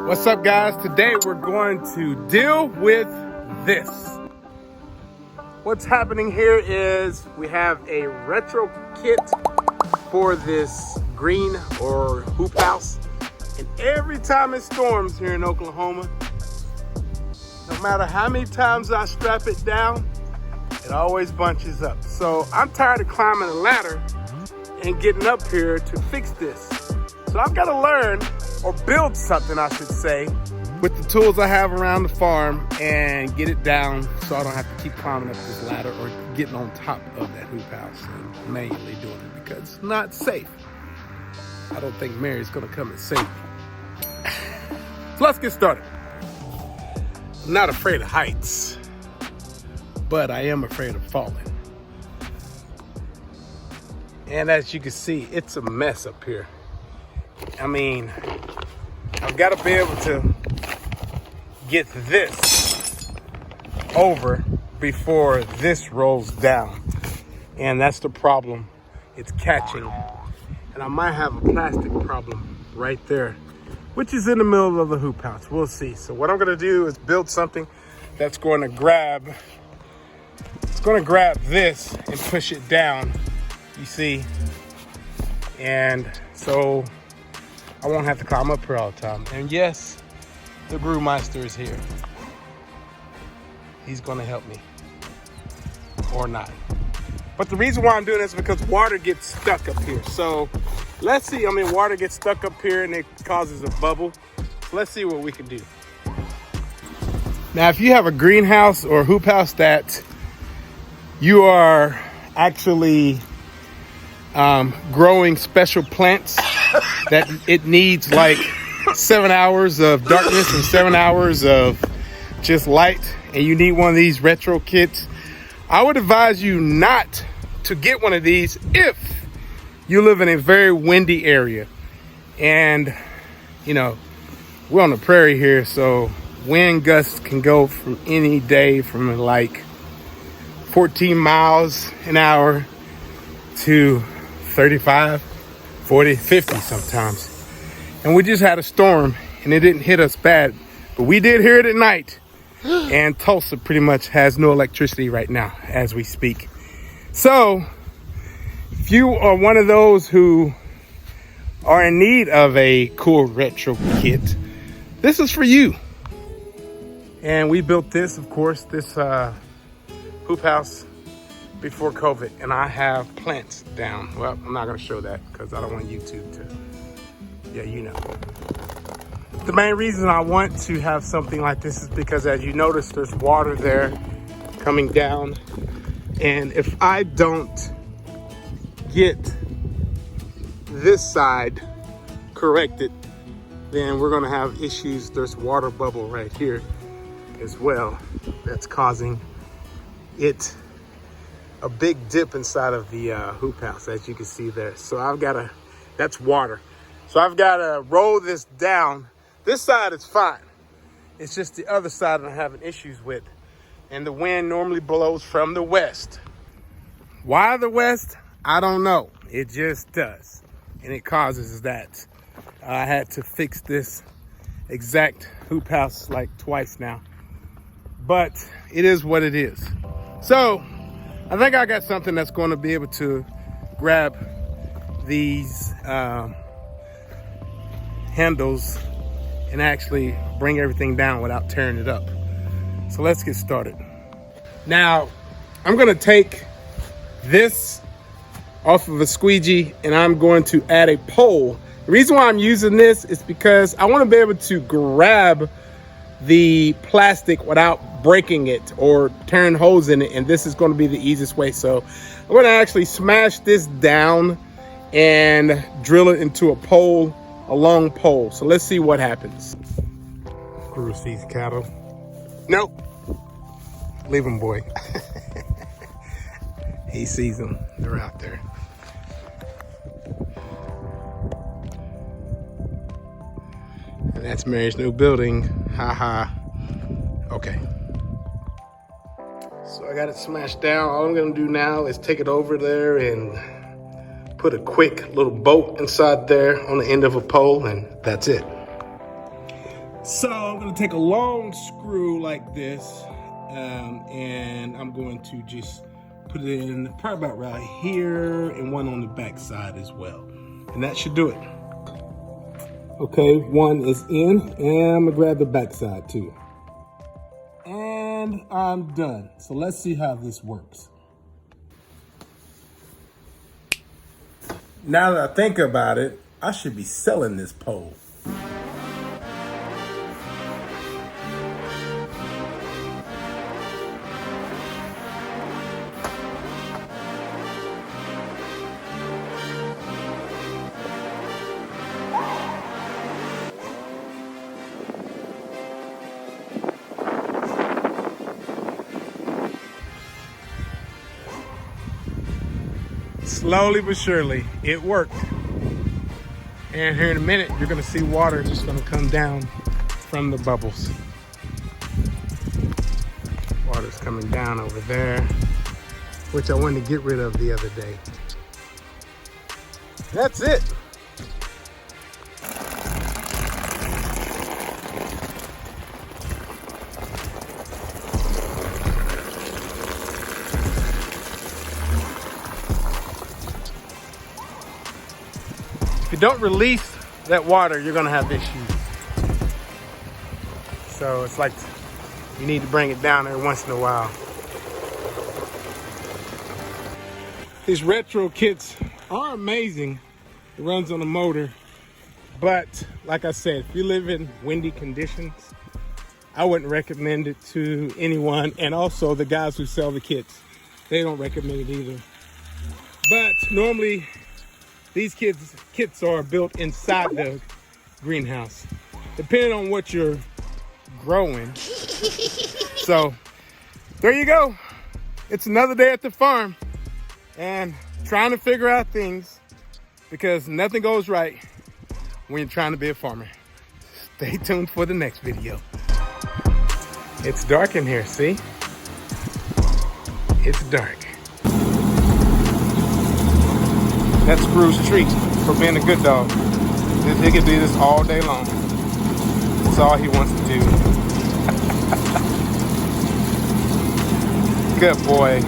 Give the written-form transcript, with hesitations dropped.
What's up, guys? Today we're going to deal with this. What's happening here is we have a retro kit for this green or hoop house. And every time it storms here in Oklahoma, no matter how many times I strap it down, it always bunches up. So I'm tired of climbing a ladder and getting up here to fix this. So I've got to learn, or build something I should say, with the tools I have around the farm and get it down so I don't have to keep climbing up this ladder or getting on top of that hoop house and manually doing it because it's not safe. I don't think Mary's gonna come and save me. So let's get started. I'm not afraid of heights, but I am afraid of falling. And as you can see, it's a mess up here. I mean, I've got to be able to get this over before this rolls down. And that's the problem. It's catching. And I might have a plastic problem right there, which is in the middle of the hoop house. We'll see. So what I'm going to do is build something that's going to grab this and push it down, you see. And so I won't have to climb up here all the time. And yes, the brewmeister is here. He's gonna help me, or not. But the reason why I'm doing this is because water gets stuck up here. So let's see, water gets stuck up here and it causes a bubble. Let's see what we can do. Now, if you have a greenhouse or hoop house that you are actually growing special plants that it needs like 7 hours of darkness and 7 hours of just light, and you need one of these retro kits, I would advise you not to get one of these if you live in a very windy area. And we're on the prairie here, so wind gusts can go from any day from like 14 miles an hour to 35, 40, 50 sometimes. And we just had a storm and it didn't hit us bad, but we did hear it at night. And Tulsa pretty much has no electricity right now as we speak. So if you are one of those who are in need of a cool retro kit, this is for you. And we built this, of course, this hoop house before COVID, and I have plants down. Well, I'm not gonna show that because I don't want YouTube to, The main reason I want to have something like this is because, as you notice, there's water there coming down. And if I don't get this side corrected, then we're gonna have issues. There's water bubble right here as well that's causing it a big dip inside of the hoop house, as you can see there. So that's water. So I've got to roll this down. This side is fine. It's just the other side I'm having issues with. And the wind normally blows from the west. Why the west? I don't know. It just does. And it causes that. I had to fix this exact hoop house like twice now. But it is what it is. So I think I got something that's going to be able to grab these handles and actually bring everything down without tearing it up. So let's get started. Now, I'm going to take this off of a squeegee and I'm going to add a pole. The reason why I'm using this is because I want to be able to grab the plastic without breaking it or tearing holes in it, and this is going to be the easiest way. So I'm going to actually smash this down and drill it into a long pole. So let's see what happens. Guru sees cattle. Nope. Leave him, boy. He sees them. They're out there. And that's Mary's new building. Haha. Okay. So I got it smashed down. All I'm gonna do now is take it over there and put a quick little bolt inside there on the end of a pole, and that's it. So I'm gonna take a long screw like this, and I'm going to just put it in probably about right here and one on the back side as well. And that should do it. Okay, one is in, and I'm gonna grab the back side too. And I'm done. So let's see how this works. Now that I think about it, I should be selling this pole. Slowly but surely, it worked. And here in a minute, you're gonna see water just gonna come down from the bubbles. Water's coming down over there, which I wanted to get rid of the other day. That's it. If you don't release that water, you're gonna have issues. So it's like you need to bring it down every once in a while. These retro kits are amazing. It runs on a motor, but like I said, if you live in windy conditions, I wouldn't recommend it to anyone. And also the guys who sell the kits, they don't recommend it either. But normally these kits are built inside the greenhouse, depending on what you're growing. So there you go. It's another day at the farm and trying to figure out things, because nothing goes right when you're trying to be a farmer. Stay tuned for the next video. It's dark in here, see? It's dark. That's Screw's treat for being a good dog. He can do this all day long. That's all he wants to do. Good boy.